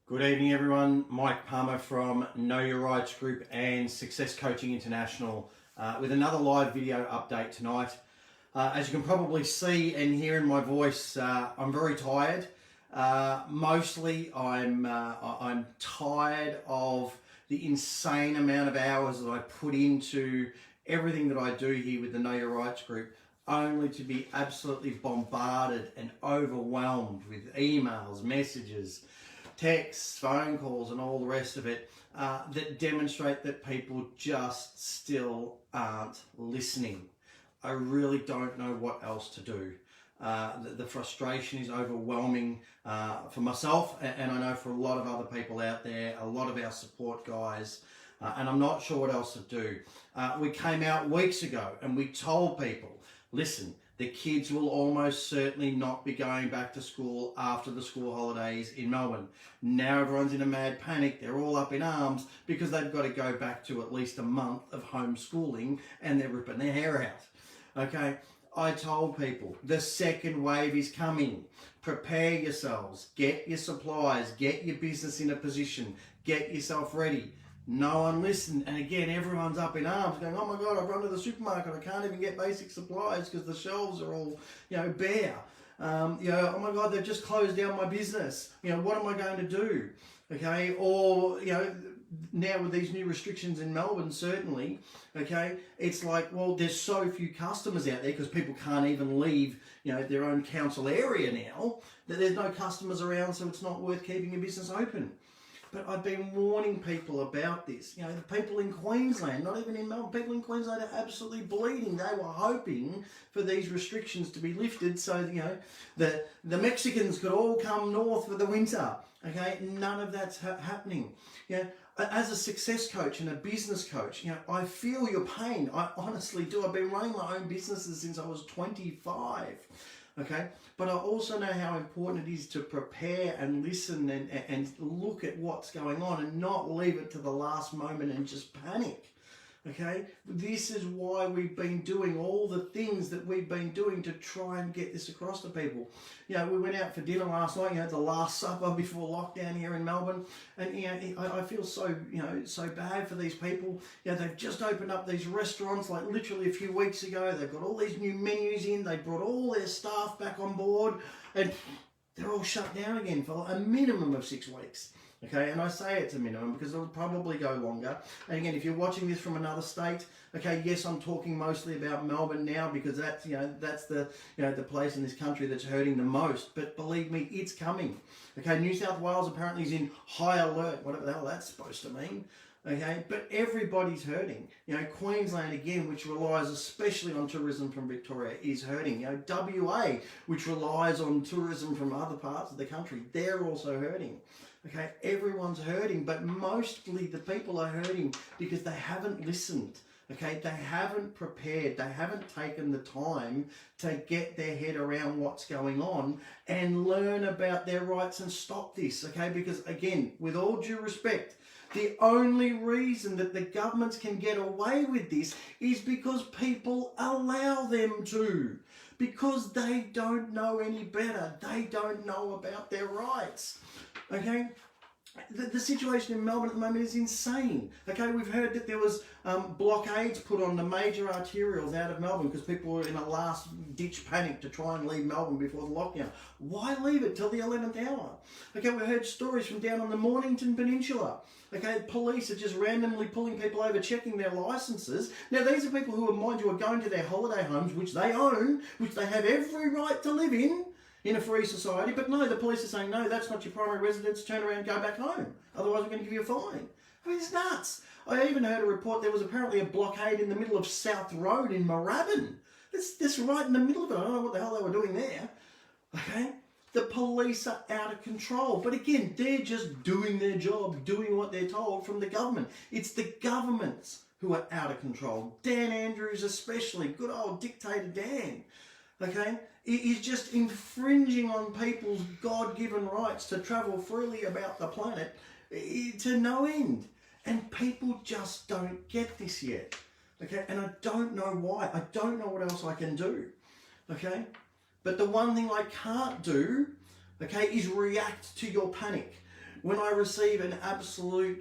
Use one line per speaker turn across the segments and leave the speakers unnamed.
Good evening, everyone. Mike Palmer from Know Your Rights Group and Success Coaching International with another live video update tonight. As you can probably see and hear in my voice, I'm very tired. Mostly, I'm tired of the insane amount of hours that I put into everything that I do here with the Know Your Rights Group, only to be absolutely bombarded and overwhelmed with emails, messages, texts, phone calls and all the rest of it that demonstrate that people just still aren't listening. I really don't know what else to do. The frustration is overwhelming for myself, and I know for a lot of other people out there, a lot of our support guys, and I'm not sure what else to do. We came out weeks ago and we told people, listen, the kids will almost certainly not be going back to school after the school holidays in Melbourne. Now everyone's in a mad panic. They're all up in arms because they've got to go back to at least a month of homeschooling and they're ripping their hair out. Okay, I told people the second wave is coming. Prepare yourselves, get your supplies, get your business in a position, get yourself ready. No one listened, and again everyone's up in arms going, oh my god, I've run to the supermarket, I can't even get basic supplies because the shelves are all bare. Oh my god, they've just closed down my business, what am I going to do? Okay, or now with these new restrictions in Melbourne, certainly, okay, it's like, well, there's so few customers out there because people can't even leave their own council area now, that there's no customers around, so it's not worth keeping your business open. But I've been warning people about this. The people in Queensland, not even in Melbourne, people in Queensland are absolutely bleeding. They were hoping for these restrictions to be lifted so, the Mexicans could all come north for the winter. Okay, none of that's happening. As a success coach and a business coach, I feel your pain. I honestly do. I've been running my own businesses since I was 25. Okay, but I also know how important it is to prepare and listen and look at what's going on and not leave it to the last moment and just panic. Okay, this is why we've been doing all the things that we've been doing to try and get this across to people. We went out for dinner last night, the last supper before lockdown here in Melbourne, and I feel so so bad for these people. They've just opened up these restaurants like literally a few weeks ago. They've got all these new menus in. They brought all their staff back on board, and they're all shut down again for a minimum of 6 weeks. Okay, and I say it's a minimum because it'll probably go longer. And again, if you're watching this from another state, okay, yes, I'm talking mostly about Melbourne now because that's that's the the place in this country that's hurting the most. But believe me, it's coming. Okay, New South Wales apparently is in high alert, whatever the hell that's supposed to mean. Okay, but everybody's hurting. Queensland again, which relies especially on tourism from Victoria, is hurting. WA, which relies on tourism from other parts of the country, they're also hurting. Okay, everyone's hurting, but mostly the people are hurting because they haven't listened. Okay, they haven't prepared, they haven't taken the time to get their head around what's going on and learn about their rights and stop this. Okay, because again, with all due respect, the only reason that the governments can get away with this is because people allow them to. Because they don't know any better. They don't know about their rights. Okay? The situation in Melbourne at the moment is insane. Okay, we've heard that there was blockades put on the major arterials out of Melbourne because people were in a last-ditch panic to try and leave Melbourne before the lockdown. Why leave it till the 11th hour? Okay, we heard stories from down on the Mornington Peninsula. Okay, police are just randomly pulling people over, checking their licences. Now, these are people who, mind you, are going to their holiday homes, which they own, which they have every right to live in a free society, but no, the police are saying, no, that's not your primary residence, turn around and go back home. Otherwise, we're going to give you a fine. I mean, it's nuts. I even heard a report there was apparently a blockade in the middle of South Road in Moorabbin. That's right in the middle of it. I don't know what the hell they were doing there. Okay? The police are out of control. But again, they're just doing their job, doing what they're told from the government. It's the governments who are out of control. Dan Andrews especially, good old dictator Dan. Okay? Is just infringing on people's God-given rights to travel freely about the planet to no end. And people just don't get this yet. Okay, and I don't know why. I don't know what else I can do. Okay, but the one thing I can't do, okay, is react to your panic. when I receive an absolute,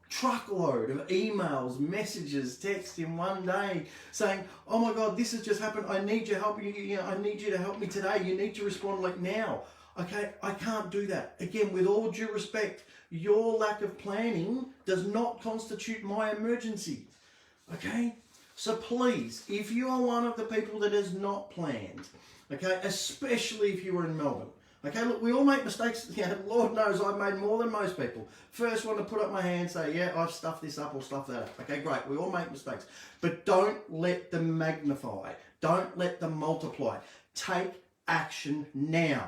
truckload of emails, messages, texts in one day saying, oh my God, this has just happened. I need your help. I need you to help me today. You need to respond like now. Okay, I can't do that. Again, with all due respect, your lack of planning does not constitute my emergency. Okay? So please, if you are one of the people that has not planned, okay, especially if you are in Melbourne, okay, look, we all make mistakes. Lord knows I've made more than most people. First one to put up my hand, say, yeah, I've stuffed this up or stuffed that up. Okay, great. We all make mistakes. But don't let them magnify. Don't let them multiply. Take action now.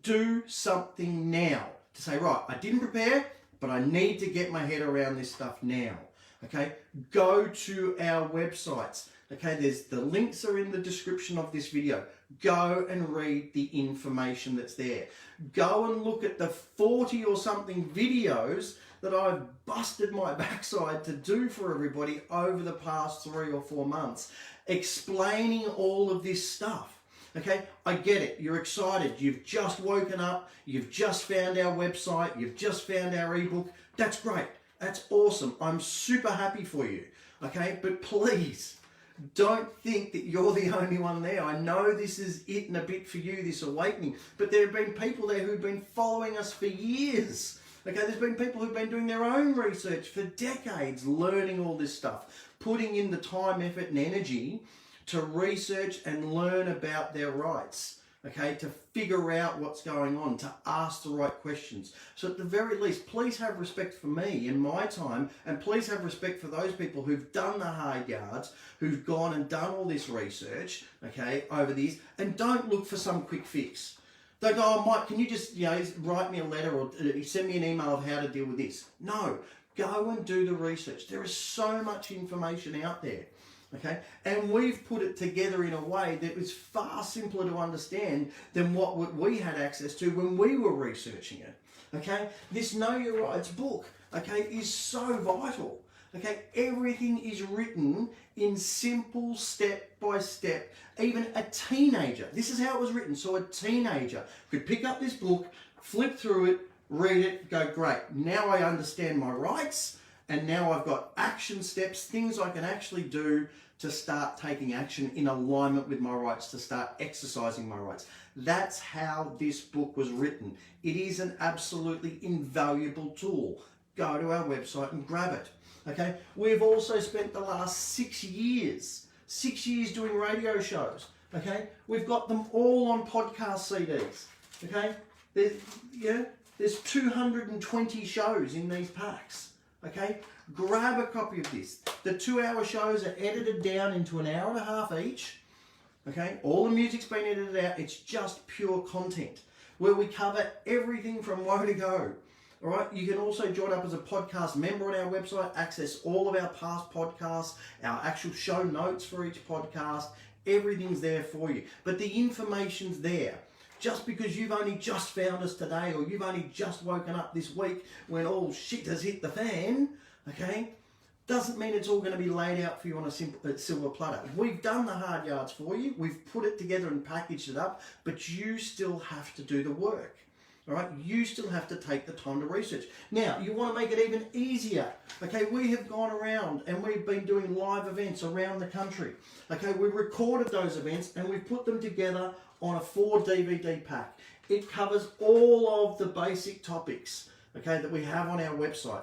Do something now to say, right, I didn't prepare, but I need to get my head around this stuff now. Okay, go to our websites. Okay, the links are in the description of this video. Go and read the information that's there. Go and look at the 40 or something videos that I've busted my backside to do for everybody over the past 3 or 4 months, explaining all of this stuff. Okay, I get it. You're excited. You've just woken up. You've just found our website. You've just found our ebook. That's great. That's awesome. I'm super happy for you. Okay, but please don't think that you're the only one there. I know this is it and a bit for you, this awakening, but there have been people there who've been following us for years. Okay, there's been people who've been doing their own research for decades, learning all this stuff, putting in the time, effort, and energy to research and learn about their rights. Okay, to figure out what's going on, to ask the right questions. So at the very least, please have respect for me and my time, and please have respect for those people who've done the hard yards, who've gone and done all this research, okay, over these, and don't look for some quick fix. Don't go, oh, Mike, can you just, write me a letter or send me an email of how to deal with this? No, go and do the research. There is so much information out there. Okay, and we've put it together in a way that was far simpler to understand than what we had access to when we were researching it. Okay, this Know Your Rights book, okay, is so vital. Okay, everything is written in simple step by step. Even a teenager, this is how it was written. So a teenager could pick up this book, flip through it, read it, go, great, now I understand my rights, and now I've got action steps, things I can actually do to start taking action in alignment with my rights, to start exercising my rights. That's how this book was written. It is an absolutely invaluable tool. Go to our website and grab it. Okay, we've also spent the last 6 years doing radio shows. Okay, we've got them all on podcast CDs. Okay, there's 220 shows in these packs. Okay, grab a copy of this. The 2-hour shows are edited down into an hour and a half each. Okay, all the music's been edited out. It's just pure content where we cover everything from woe to go. All right, you can also join up as a podcast member on our website, access all of our past podcasts, our actual show notes for each podcast. Everything's there for you. But the information's there. Just because you've only just found us today, or you've only just woken up this week when all shit has hit the fan, okay, doesn't mean it's all going to be laid out for you on a silver platter. We've done the hard yards for you. We've put it together and packaged it up, but you still have to do the work. All right, you still have to take the time to research. Now, you want to make it even easier. Okay, we have gone around and we've been doing live events around the country. Okay, we recorded those events and we've put them together on a 4 DVD pack. It covers all of the basic topics, okay, that we have on our website.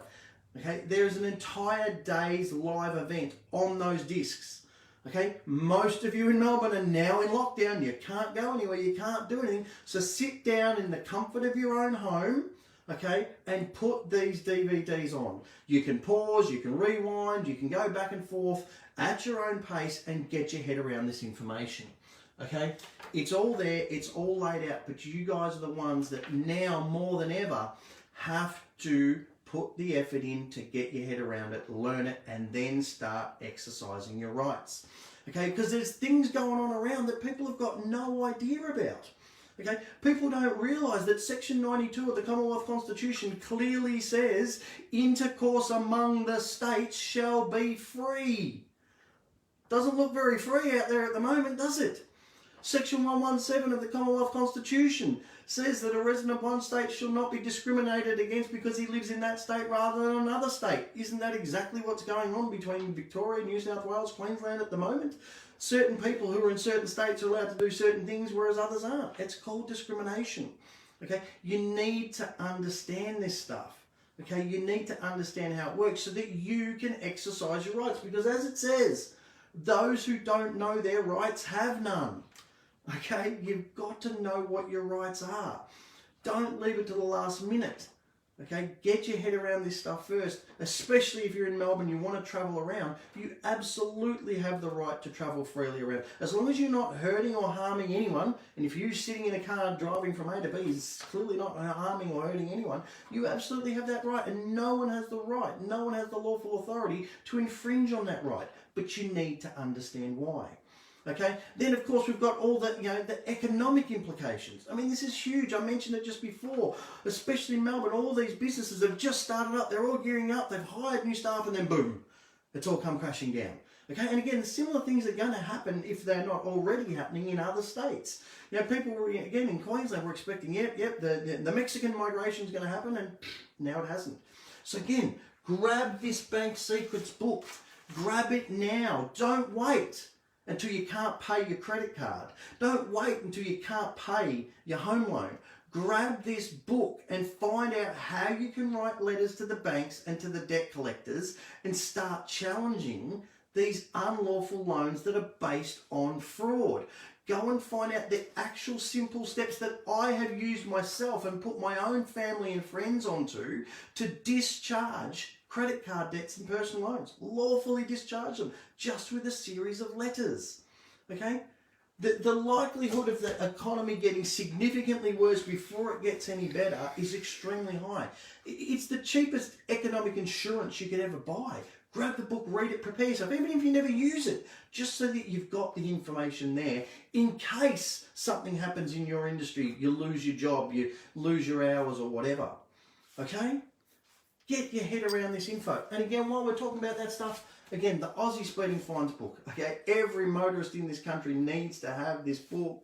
Okay, there's an entire day's live event on those discs. Okay, most of you in Melbourne are now in lockdown. You can't go anywhere, you can't do anything. So sit down in the comfort of your own home, okay, and put these DVDs on. You can pause, you can rewind, you can go back and forth at your own pace and get your head around this information. Okay, it's all there, it's all laid out, but you guys are the ones that now more than ever have to put the effort in to get your head around it, learn it, and then start exercising your rights. Okay, because there's things going on around that people have got no idea about. Okay, people don't realise that Section 92 of the Commonwealth Constitution clearly says intercourse among the states shall be free. Doesn't look very free out there at the moment, does it? Section 117 of the Commonwealth Constitution says that a resident of one state shall not be discriminated against because he lives in that state rather than another state. Isn't that exactly what's going on between Victoria, New South Wales, Queensland at the moment? Certain people who are in certain states are allowed to do certain things, whereas others aren't. It's called discrimination. Okay, you need to understand this stuff. Okay, you need to understand how it works so that you can exercise your rights. Because as it says, those who don't know their rights have none. Okay, you've got to know what your rights are. Don't leave it to the last minute. Okay, get your head around this stuff first, especially if you're in Melbourne, you want to travel around. You absolutely have the right to travel freely around. As long as you're not hurting or harming anyone, and if you're sitting in a car driving from A to B is clearly not harming or hurting anyone, you absolutely have that right, and no one has the right, no one has the lawful authority to infringe on that right, but you need to understand why. Okay, then of course we've got all the, the economic implications. I mean, this is huge. I mentioned it just before, especially in Melbourne. All these businesses have just started up. They're all gearing up. They've hired new staff, and then boom, it's all come crashing down. Okay, and again, similar things are going to happen if they're not already happening in other states. People were, again, in Queensland were expecting, the Mexican migration is going to happen, and now it hasn't. So again, grab this Bank Secrets book. Grab it now. Don't wait until you can't pay your credit card. Don't wait until you can't pay your home loan. Grab this book and find out how you can write letters to the banks and to the debt collectors and start challenging these unlawful loans that are based on fraud. Go and find out the actual simple steps that I have used myself and put my own family and friends onto to discharge credit card debts and personal loans. Lawfully discharge them just with a series of letters. Okay? The likelihood of the economy getting significantly worse before it gets any better is extremely high. It's the cheapest economic insurance you could ever buy. Grab the book, read it, prepare yourself, even if you never use it, just so that you've got the information there in case something happens in your industry, you lose your job, you lose your hours or whatever. Okay? Get your head around this info. And again, while we're talking about that stuff, again, the Aussie Speeding Fines book. Okay, every motorist in this country needs to have this book.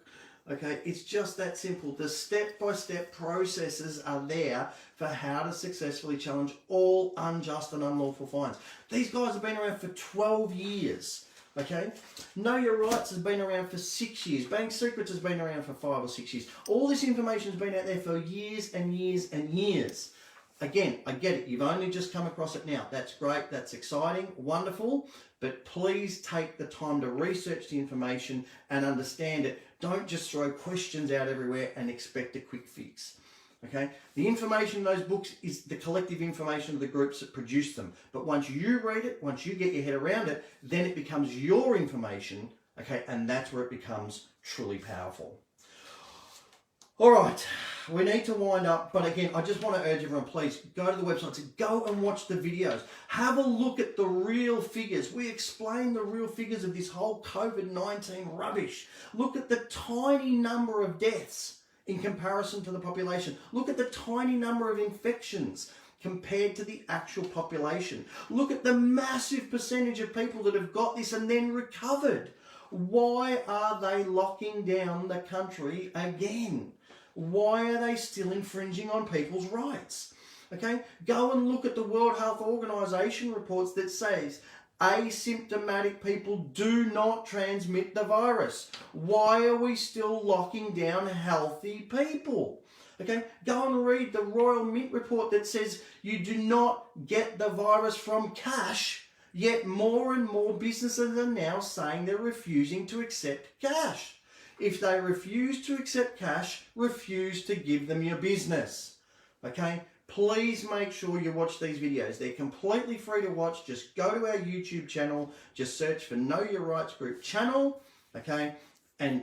Okay, it's just that simple. The step-by-step processes are there for how to successfully challenge all unjust and unlawful fines. These guys have been around for 12 years. Okay, Know Your Rights has been around for 6 years. Bank Secrets has been around for 5 or 6 years. All this information has been out there for years and years and years. Again, I get it. You've only just come across it now. That's great. That's exciting. Wonderful. But please take the time to research the information and understand it. Don't just throw questions out everywhere and expect a quick fix. Okay? The information in those books is the collective information of the groups that produce them. But once you read it, once you get your head around it, then it becomes your information. Okay? And that's where it becomes truly powerful. All right, we need to wind up, but again, I just want to urge everyone, please go to the website, go and watch the videos. Have a look at the real figures. We explain the real figures of this whole COVID-19 rubbish. Look at the tiny number of deaths in comparison to the population. Look at the tiny number of infections compared to the actual population. Look at the massive percentage of people that have got this and then recovered. Why are they locking down the country again? Why are they still infringing on people's rights? Okay, go and look at the World Health Organization reports that says asymptomatic people do not transmit the virus. Why are we still locking down healthy people? Okay, go and read the Royal Mint report that says you do not get the virus from cash, yet more and more businesses are now saying they're refusing to accept cash. If they refuse to accept cash, refuse to give them your business. Okay? Please make sure you watch these videos. They're completely free to watch. Just go to our YouTube channel. Just search for Know Your Rights Group channel. Okay? And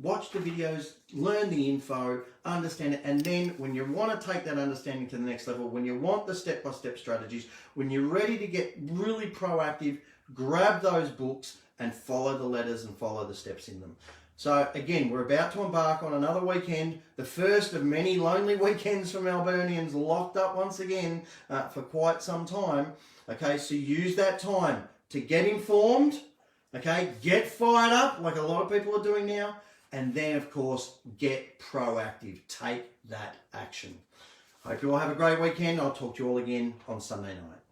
watch the videos, learn the info, understand it. And then when you want to take that understanding to the next level, when you want the step-by-step strategies, when you're ready to get really proactive, grab those books and follow the letters and follow the steps in them. So again, we're about to embark on another weekend, the first of many lonely weekends for Melburnians, locked up once again for quite some time. Okay, so use that time to get informed, okay, get fired up like a lot of people are doing now, and then of course get proactive. Take that action. Hope you all have a great weekend. I'll talk to you all again on Sunday night.